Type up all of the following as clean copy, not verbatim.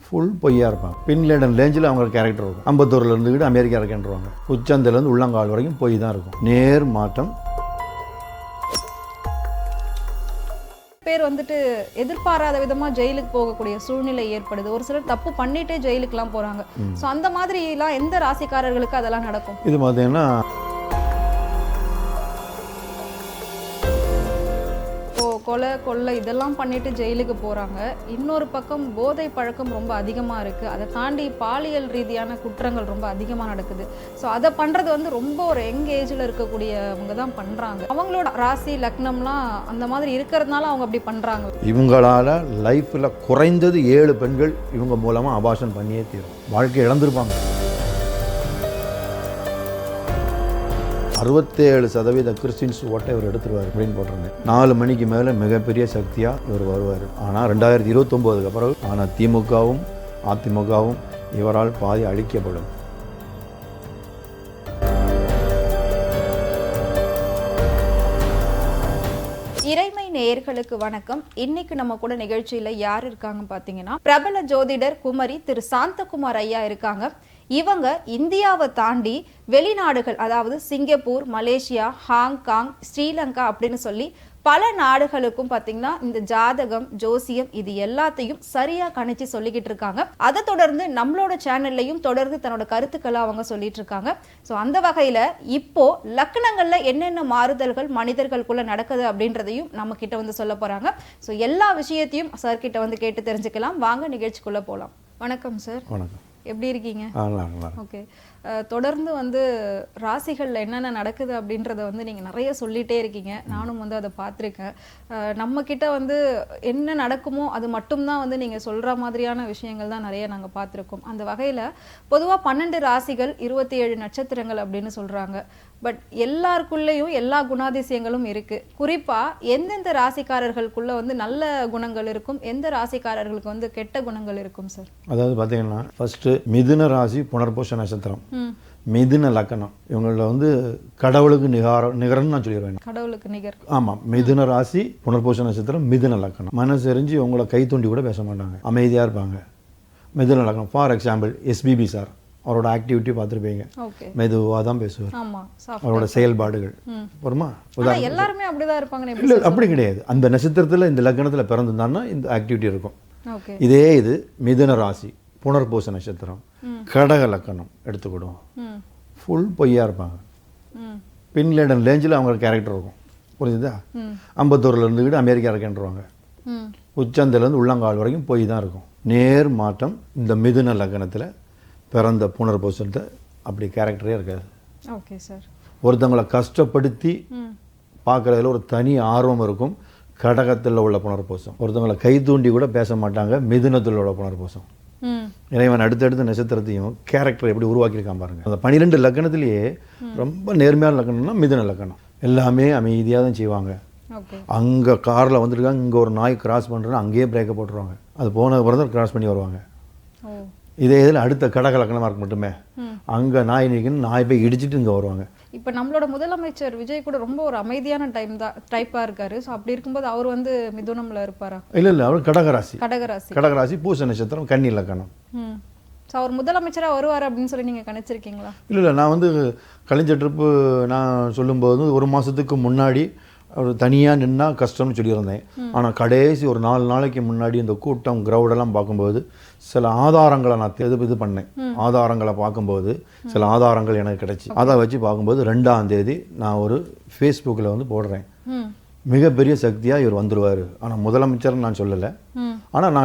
Full பொய்யா இருப்பாங்க. Bin Laden ரேஞ்சில் அவங்க கேரக்டர் இருக்கும். அம்பத்தூரில் இருந்துக்கிட்டு அமெரிக்கா இருக்கேன்ருவாங்க. உச்சந்திலேருந்து உள்ளங்கால் வரைக்கும் பொய் தான் இருக்கும். நேர் மாற்றம். பேர் வந்துட்டு எதிர்பாராத விதமா ஜெயிலுக்கு போகக்கூடிய சூழ்நிலை ஏற்படுது. ஒரு சிலர் தப்பு பண்ணிட்டே ஜெயிலுக்குலாம் போறாங்க. ஸோ அந்த மாதிரிலாம் எந்த ராசிக்காரர்களுக்கு அதெல்லாம் நடக்கும்? இது பார்த்தீங்கன்னா கொலை கொள்ளை இதெல்லாம் பண்ணிட்டு ஜெயிலுக்கு போறாங்க. இன்னொரு பக்கம் போதை பழக்கம் ரொம்ப அதிகமா இருக்கு. அதை தாண்டி பாலியல் ரீதியான குற்றங்கள் ரொம்ப அதிகமா நடக்குது. ஸோ அதை பண்றது வந்து ரொம்ப ஒரு யங் ஏஜ்ல இருக்கக்கூடியவங்க தான் பண்றாங்க. அவங்களோட ராசி லக்னம்லாம் அந்த மாதிரி இருக்கிறதுனால அவங்க அப்படி பண்றாங்க. இவங்களால லைஃப்ல குறைந்தது 7 பெண்கள் இவங்க மூலமா அபார்ஷன் பண்ணியே தீரும். வாழ்க்கை இழந்திருப்பாங்க. 67% கிறிஸ்டின்ஸ் ஓட்டை இவர் எடுத்துருவார் அப்படின்னு போட்டிருந்தேன். 4 மணிக்கு மேலே மிகப்பெரிய சக்தியாக இவர் வருவார். ஆனால் 2029க்கு அப்புறம் ஆனால் திமுகவும் அதிமுகவும் இவரால் பாதி அழிக்கப்படும். இறைமை நேயர்களுக்கு வணக்கம். இன்னைக்கு நம்ம கூட நிகழ்ச்சியில யார் இருக்காங்க பாத்தீங்கன்னா, பிரபல ஜோதிடர் குமரி திரு சாந்தகுமார் ஐயா இருக்காங்க. இவங்க இந்தியாவை தாண்டி வெளிநாடுகள், அதாவது சிங்கப்பூர், மலேசியா, ஹாங்காங், ஸ்ரீலங்கா அப்படின்னு சொல்லி பல நாடுகளுக்கும் பார்த்தீங்கன்னா இந்த ஜாதகம், ஜோசியம் இது எல்லாத்தையும் சரியா கணிச்சு சொல்லிக்கிட்டு இருக்காங்க. அதை தொடர்ந்து நம்மளோட சேனல்லையும் தொடர்ந்து தன்னோட கருத்துக்களை அவங்க சொல்லிட்டு இருக்காங்க. ஸோ அந்த வகையில இப்போ லக்னங்கள்ல என்னென்ன மாறுதல்கள் மனிதர்களுக்குள்ள நடக்குது அப்படின்றதையும் நம்ம கிட்ட வந்து சொல்ல போறாங்க. ஸோ எல்லா விஷயத்தையும் சார் கிட்ட வந்து கேட்டு தெரிஞ்சுக்கலாம். வாங்க நிகழ்ச்சிக்குள்ள போகலாம். வணக்கம் சார். வணக்கம். எப்படி இருக்கீங்க? ஓகே. தொடர்ந்து வந்து ராசிகளில் என்னென்ன நடக்குது அப்படின்றத வந்து நீங்கள் நிறைய சொல்லிகிட்டே இருக்கீங்க. நானும் வந்து அதை பார்த்துருக்கேன். நம்மக்கிட்ட வந்து என்ன நடக்குமோ அது மட்டும்தான் வந்து நீங்கள் சொல்கிற மாதிரியான விஷயங்கள் தான் நிறைய நாங்கள் பார்த்துருக்கோம். அந்த வகையில் பொதுவாக 12 ராசிகள் 27 நட்சத்திரங்கள் அப்படின்னு சொல்கிறாங்க. பட் எல்லாருக்குள்ளேயும் எல்லா குணாதிசயங்களும் இருக்குது. குறிப்பாக எந்தெந்த ராசிக்காரர்களுக்குள்ள வந்து நல்ல குணங்கள் இருக்கும், எந்த ராசிக்காரர்களுக்கு வந்து கெட்ட குணங்கள் இருக்கும் சார்? அதாவது பார்த்தீங்கன்னா ஃபர்ஸ்ட் மிதுன ராசி புனர்பூச நட்சத்திரம், மிதுன லக்கணம். இவங்கள வந்து கடவுளுக்கு நிகரன்னு நான் சொல்லிடுவேன். கடவுளுக்கு நிகர். ஆமாம். மிதுன ராசி புனர்பூச நட்சத்திரம், மிதுன லக்கணம். மனசு எரிஞ்சு உங்களை கை தூண்டி கூட பேச மாட்டாங்க, அமைதியாக இருப்பாங்க. மிதுன லக்கணம். ஃபார் எக்ஸாம்பிள் எஸ்பிபி சார், அவரோட ஆக்டிவிட்டி பார்த்துருப்பீங்க. மெதுவாக தான் பேசுவார். அவரோட செயல்பாடுகள் வருமா? எல்லாருமே அப்படிதான் இருப்பாங்க. இல்லை, அப்படி கிடையாது. அந்த நட்சத்திரத்தில் இந்த லக்னத்தில் பிறந்திருந்தான்னா இந்த ஆக்டிவிட்டி இருக்கும். இதே இது மிதுன ராசி புனர்பூச நட்சத்திரம், கடக லக்கணம் எடுத்துக்கிடும். ஃபுல் பொய்யா இருப்பாங்க. பின்லேடன் ரேஞ்சில் அவங்க கேரக்டர் இருக்கும். புரிஞ்சுதா? அம்பத்தூரில் இருந்துக்கிட்டு அமெரிக்கா இருக்கேன்ருவாங்க. உச்சந்திலேருந்து உள்ளங்கால் வரைக்கும் பொய் தான் இருக்கும். நேர் மாற்றம். இந்த மிதுன லக்னத்தில் பிறந்த புனர்பூசத்தை அப்படி கேரக்டரே இருக்காது. Okay sir. ஒருத்தவங்களை கஷ்டப்படுத்தி பார்க்குறதுல ஒரு தனி ஆர்வம் இருக்கும். கடகத்தில் உள்ள புனர்பூசம். ஒருத்தவங்களை கை தூண்டி கூட பேச மாட்டாங்க. மிதுனத்தில் உள்ள புனர்பூசம். இறைவன் அடுத்தடுத்த நட்சத்திரத்தையும் கேரக்டர் எப்படி உருவாக்கியிருக்கான் பாருங்க. அந்த 12 லக்கணத்திலேயே ரொம்ப நேர்மையான லக்கணம்னா மிதுன லக்கணம். எல்லாமே அமைதியாக தான் செய்வாங்க. அங்கே காரில் வந்துருக்காங்க, இங்கே ஒரு நாய் கிராஸ் பண்ணுறோன்னா அங்கேயே பிரேக்கை போட்டுருவாங்க. அது போன பிறகு தான் கிராஸ் பண்ணி வருவாங்க. இதே இதில் அடுத்த கடக லக்கணமாக இருக்க மட்டுமே அங்கே நாய் நிற்கணும், நாய் போய் இடிச்சிட்டு இங்கே வருவாங்க. இப்போ நம்மளோட முதலமைச்சர் விஜய் கூட ரொம்ப ஒரு அமைதியான டைப்பாக இருக்காரு. ஸோ அப்படி இருக்கும்போது அவர் வந்து மிதுனம்ல இருப்பாரா? இல்லை இல்லை, அவர் கடகராசி. கடகராசி பூச நட்சத்திரம், கன்னி லக்கணம். ஸோ அவர் முதலமைச்சராக வருவார் அப்படின்னு சொல்லி நீங்கள் கணிச்சிருக்கீங்களா? இல்லை இல்லை, நான் வந்து கலைஞர் ட்ரிப்பு நான் சொல்லும்போது 1 மாதத்துக்கு முன்னாடி அவர் தனியாக நின்னா கஷ்டம்னு சொல்லியிருந்தேன். ஆனால் கடைசி ஒரு 4 நாளைக்கு முன்னாடி இந்த கூட்டம் கிரௌடெல்லாம் பார்க்கும்போது சில ஆதாரங்களை நான் இது பண்ணேன். ஆதாரங்களை பார்க்கும்போது சில ஆதாரங்கள் எனக்கு கிடைச்சி, அதை வச்சு பார்க்கும்போது 2ஆம் தேதி நான் ஒரு ஃபேஸ்புக்கில் வந்து போடுறேன், மிகப்பெரிய சக்தியாக இவர் வந்துடுவார். ஆனால் முதலமைச்சர்னு நான் சொல்லலை. ஆனால்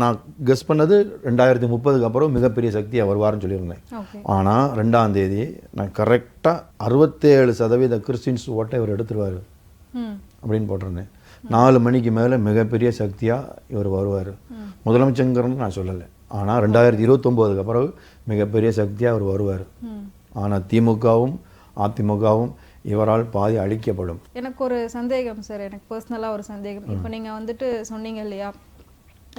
நான் கெஸ் பண்ணது 2030க்கு அப்புறம் மிகப்பெரிய சக்தியாக வருவார்னு சொல்லியிருந்தேன். ஆனால் 2ஆம் தேதி நான் கரெக்டாக 67% கிறிஸ்டின்ஸ் ஓட்டை இவர் எடுத்துருவார் அப்படின்னு போட்டிருந்தேன். 4 மணிக்கு மேலே மிகப்பெரிய சக்தியாக இவர் வருவார். முதலமைச்சருங்கிறது நான் சொல்லலை. ஆனால் 2029க்கு அப்புறம் மிகப்பெரிய சக்தியாக அவர் வருவார். ஆனால் திமுகவும் அதிமுகவும் இவரால் பாதி அழிக்கப்படும். எனக்கு ஒரு சந்தேகம் சார், எனக்கு பர்சனலாக ஒரு சந்தேகம். இப்போ நீங்கள் வந்துட்டு சொன்னீங்க இல்லையா,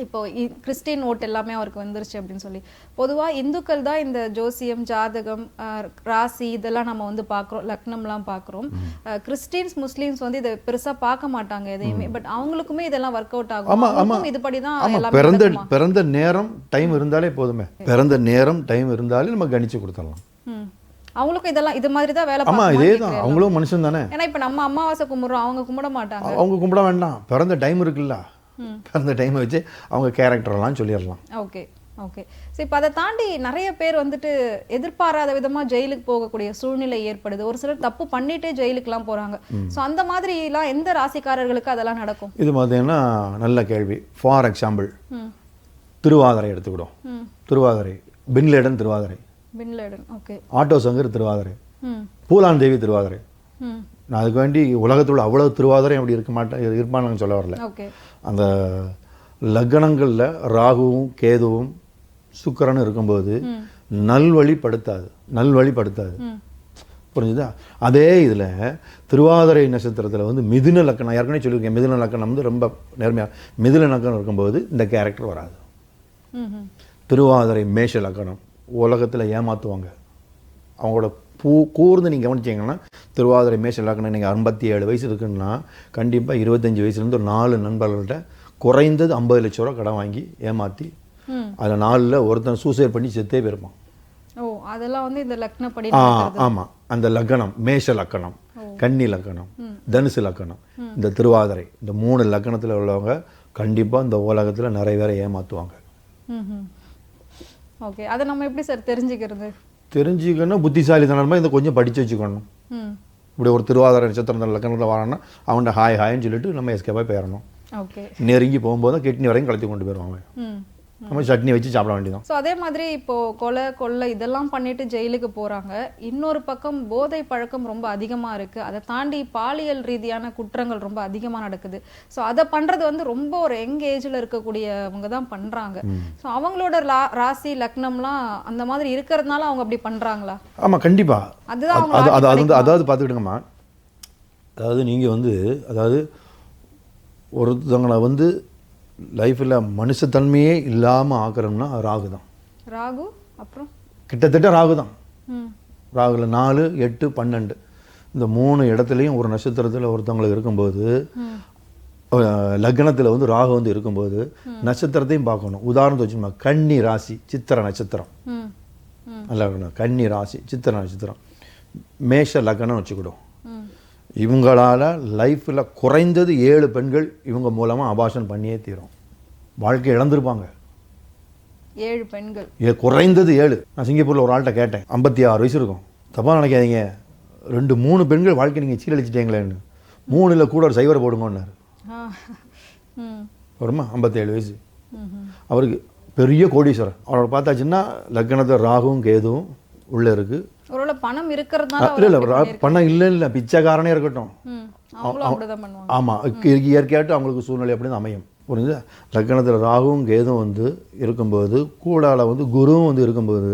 இப்போ கிறிஸ்டின் ஓட் எல்லாமே அவருக்கு வந்துருச்சு அப்படின்னு சொல்லி, பொதுவாக இந்துக்கள் தான் இந்த ஜோசியம், ஜாதகம், ராசி இதெல்லாம் நம்ம வந்து பார்க்குறோம், லக்னம்லாம் பார்க்குறோம். கிறிஸ்டின்ஸ், முஸ்லீம்ஸ் வந்து இதை பெருசாக பார்க்க மாட்டாங்க எதையுமே. பட் அவங்களுக்குமே இதெல்லாம் ஒர்க் அவுட் ஆகும். இதுபடி தான் பிறந்த நேரம் டைம் இருந்தாலே போதுமே. பிறந்த நேரம் டைம் இருந்தாலே நம்ம கணிச்சு கொடுத்துடலாம். அவங்களுக்கும் இதெல்லாம் இது மாதிரி தான் வேலை. ஆமா, இதே தான். அவங்களும் மனுஷன் தானே. ஏன்னா இப்போ நம்ம அமாவாசை கும்பிட்றோம், அவங்க கும்பிட மாட்டாங்க. அவங்க கும்பிட வேண்டாம், பிறந்த டைம் இருக்குல்ல, பிறந்த டைமை வச்சு அவங்க கேரக்டர்லாம் சொல்லிடலாம். Okay okay. ஸோ இப்போ அதை தாண்டி நிறைய பேர் வந்துட்டு எதிர்பாராத விதமாக ஜெயிலுக்கு போகக்கூடிய சூழ்நிலை ஏற்படுது. ஒரு சிலர் தப்பு பண்ணிட்டே ஜெயிலுக்குலாம் போகிறாங்க. ஸோ அந்த மாதிரிலாம் எந்த ராசிக்காரர்களுக்கு அதெல்லாம் நடக்கும்? இது பார்த்தீங்கன்னா நல்ல கேள்வி. ஃபார் எக்ஸாம்பிள் திருவாதிரை எடுத்துக்கிடும். Thiruvathirai bin Laden Thiruvathirai, bin Laden okay, auto Shankar Thiruvathirai, Phoolan Devi Thiruvathirai. நான் அதுக்கு வேண்டி உலகத்தில் அவ்வளோ திருவாதிரை அப்படி இருப்பானுன்னு சொல்ல வரல. அந்த லக்னங்களில் ராகுவும் கேதுவும் சுக்கிரனும் இருக்கும்போது நல்வழிப்படுத்தாது. புரிஞ்சுதா? அதே இதில் திருவாதிரை நட்சத்திரத்தில் வந்து மிதுன லக்கணம், ஏற்கனவே சொல்லியிருக்கேன், மிதுன லக்கணம் வந்து ரொம்ப நேர்மையாக மிதுன லக்கணம் இருக்கும்போது இந்த கேரக்டர் வராது. திருவாதிரை மேஷ லக்கணம் உலகத்தில் ஏமாற்றுவாங்க. அவங்களோட கூர்ந்து நீங்கள் கவனிச்சிங்கன்னா திருவாதிரை மேஷ லக்னம் நீங்கள் 57 வயசு இருக்குன்னா கண்டிப்பாக 25 வயசுலேருந்து ஒரு 4 நண்பர்கள்ட்ட குறைந்தது 50 லட்ச ரூபா கடன் வாங்கி ஏமாற்றி அதில் 4ல் ஒருத்தன் சூசைட் பண்ணி செத்தே போயிருப்பான். அதெல்லாம் வந்து இந்த லக்னப்படி. ஆமாம், அந்த லக்கணம் மேஷ லக்கணம், கன்னி லக்கணம், தனுசு லக்கணம், இந்த திருவாதிரை, இந்த 3 லக்கணத்தில் உள்ளவங்க கண்டிப்பாக இந்த உலகத்தில் நிறைய பேரை ஏமாற்றுவாங்க. ஓகே, அதை நம்ம எப்படி சார் தெரிஞ்சுக்கணும்? புத்திசாலித்தனமாக இதை கொஞ்சம் படித்து வச்சுக்கணும். இப்படி ஒரு திருவாதிரை நட்சத்திரம் லக்கணத்தில் வரான்னா அவன்கிட்ட ஹாய்ன்னு சொல்லிட்டு நம்ம எஸ்கேப்பாக போயிடணும். நெருங்கி போகும்போது கிட்னி வரையும் கலத்தி கொண்டு போயிடுவாங்க. நம்ம சட்னி வச்சு சாப்பிட வேண்டியதான். ஸோ அதே மாதிரி இப்போ கொலை இதெல்லாம் பண்ணிட்டு ஜெயிலுக்கு போறாங்க. இன்னொரு பக்கம் போதை பழக்கம் ரொம்ப அதிகமா இருக்கு. அதை தாண்டி பாலியல் ரீதியான குற்றங்கள் ரொம்ப அதிகமா நடக்குது. ஸோ அதை பண்றது வந்து ரொம்ப ஒரு யங் ஏஜ்ல இருக்கக்கூடியவங்க தான் பண்றாங்க. ஸோ அவங்களோட ராசி லக்னம்லாம் அந்த மாதிரி இருக்கிறதுனால அவங்க அப்படி பண்றாங்களா? ஆமா, கண்டிப்பா. அதுதான் அதாவது பார்த்துக்கிடுங்கம்மா. அதாவது நீங்கள் வந்து ஒருத்தவங்களை வந்து லைஃப்பில் மனுஷத்தன்மையே இல்லாமல் ஆக்கிறோம்னா ராகு தான். ராகு அப்புறம் கிட்டத்தட்ட ராகு தான். ராகுல 4, 8, 12 இந்த 3 இடத்துலையும் ஒரு நட்சத்திரத்தில் ஒருத்தவங்களுக்கு இருக்கும்போது, லக்னத்தில் வந்து ராகு வந்து இருக்கும்போது நட்சத்திரத்தையும் பார்க்கணும். உதாரணத்தை வச்சுக்கோங்க, கன்னி ராசி சித்திர நட்சத்திரம், நல்லா கன்னி ராசி சித்திர நட்சத்திரம், மேஷ லக்னம் வச்சுக்கிடும். இவங்களால் லைஃப்பில் குறைந்தது 7 பெண்கள் இவங்க மூலமாக அபார்ஷன் பண்ணியே தீரும். வாழ்க்கை இழந்திருப்பாங்க. 7 பெண்கள், குறைந்தது 7. நான் சிங்கப்பூரில் ஒரு ஆள்கிட்ட கேட்டேன், 56 வயசு இருக்கும், தப்பாக நினைக்காதீங்க, 2-3 பெண்கள் வாழ்க்கை நீங்கள் சீரழிச்சிட்டீங்களேன்னு, 3 கூட ஒரு சைவரை போடுங்கன்னாரு. வருமா 57 வயசு. அவருக்கு பெரிய கோடீஸ்வரர். அவரோட பார்த்தாச்சுன்னா லக்னத்தில் ராகுவும் கேதுவும் உள்ளே இருக்குது. ஒருவேளை பணம் இருக்கிறதுனால இல்லை, பணம் இல்லை, பிச்சைக்காரனே இருக்கட்டும். ஆமாம், இயற்கையாட்டு அவங்களுக்கு சூழ்நிலை அப்படி தான் அமையும். புரிஞ்சுது? லக்னத்தில் ராகுவும் கேதும் வந்து இருக்கும்போது, கூடால வந்து குருவும் வந்து இருக்கும்போது,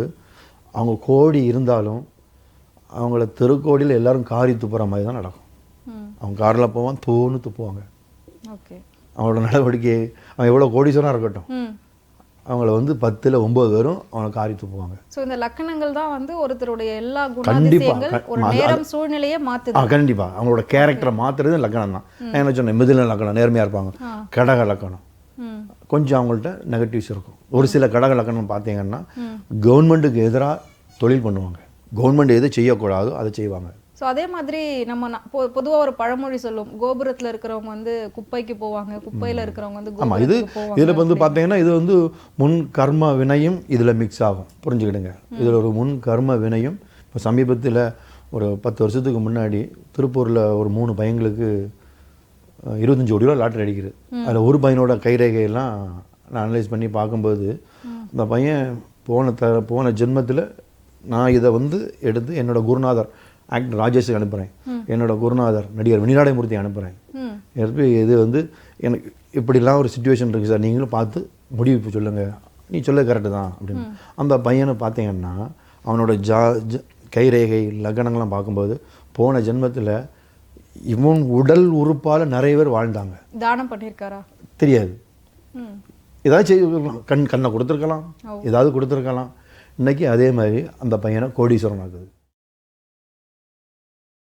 அவங்க கோடி இருந்தாலும் அவங்கள தெருக்கோடியில் எல்லாரும் காரி துப்புற மாதிரி தான் நடக்கும். அவங்க காரில் போவான், தோன்னு துப்புவாங்க. அவங்களோட நடவடிக்கை, அவன் எவ்வளோ கோடீஸ்வரனாக இருக்கட்டும், அவங்கள வந்து 10ல் 9 பேரும் அவனை காரி துப்புவாங்க. ஸோ இந்த லக்கணங்கள் தான் வந்து ஒருத்தருடைய எல்லா குணாதிசயங்கள் ஒரு நேரம் சூழ்நிலையை மாற்றுது. கண்டிப்பாக அவங்களோட கேரக்டரை மாற்றுறது லக்கணம் தான். நான் என்ன சொன்னேன், மிதுன லக்கணம் நேர்மையாக இருப்பாங்க. கடக லக்கணம் கொஞ்சம் அவங்கள்ட்ட நெகட்டிவ்ஸ் இருக்கும். ஒரு சில கடக லக்கணம் பார்த்தீங்கன்னா கவர்மெண்ட்டுக்கு எதிராக தொழில் பண்ணுவாங்க. கவர்மெண்ட் எது செய்யக்கூடாதோ அதை செய்வாங்க. ஸோ அதே மாதிரி நம்ம பொதுவாக ஒரு பழமொழி சொல்லுவோம், கோபுரத்தில் இருக்கிறவங்க வந்து குப்பைக்கு போவாங்க, குப்பையில் இருக்கிறவங்க வந்து ஆமாம். இதில் வந்து பார்த்தீங்கன்னா இது வந்து முன் கர்ம வினையும் இதில் மிக்ஸ் ஆகும். புரிஞ்சுக்கிடுங்க, இதில் ஒரு முன் கர்ம வினையும். இப்போ சமீபத்தில் ஒரு 10 வருஷத்துக்கு முன்னாடி திருப்பூரில் ஒரு 3 பையங்களுக்கு 25 கோடி ரூபா லாட்டரி அடிக்கிறது. அதில் ஒரு பையனோட கைரேகையெல்லாம் நான் அனலைஸ் பண்ணி பார்க்கும்போது, அந்த பையன் போன ஜென்மத்தில் நான் இதை வந்து எடுத்து என்னோட குருநாதர் ஆக்டர் ராஜேஷுக்கு அனுப்புகிறேன், என்னோட குருநாதர் நடிகர் வினிநாடமூர்த்தி அனுப்புகிறேன். இது வந்து எனக்கு இப்படிலாம் ஒரு சுச்சுவேஷன் இருக்குது சார், நீங்களும் பார்த்து முடிவு சொல்லுங்கள், நீ சொல்ல கரெக்டு தான் அப்படின்னு. அந்த பையனை பார்த்தீங்கன்னா அவனோட கைரேகை லக்னங்கள்லாம் பார்க்கும்போது போன ஜென்மத்தில் இவன் உடல் உறுப்பால் நிறைய பேர் வாழ்ந்தாங்க. தானம் பண்ணியிருக்காரா தெரியாது. ஏதாவது செய்திருக்கலாம், கண்ணை கொடுத்துருக்கலாம், ஏதாவது கொடுத்துருக்கலாம். இன்றைக்கி அதே மாதிரி அந்த பையனை கோடீஸ்வரன் ஆக்குது.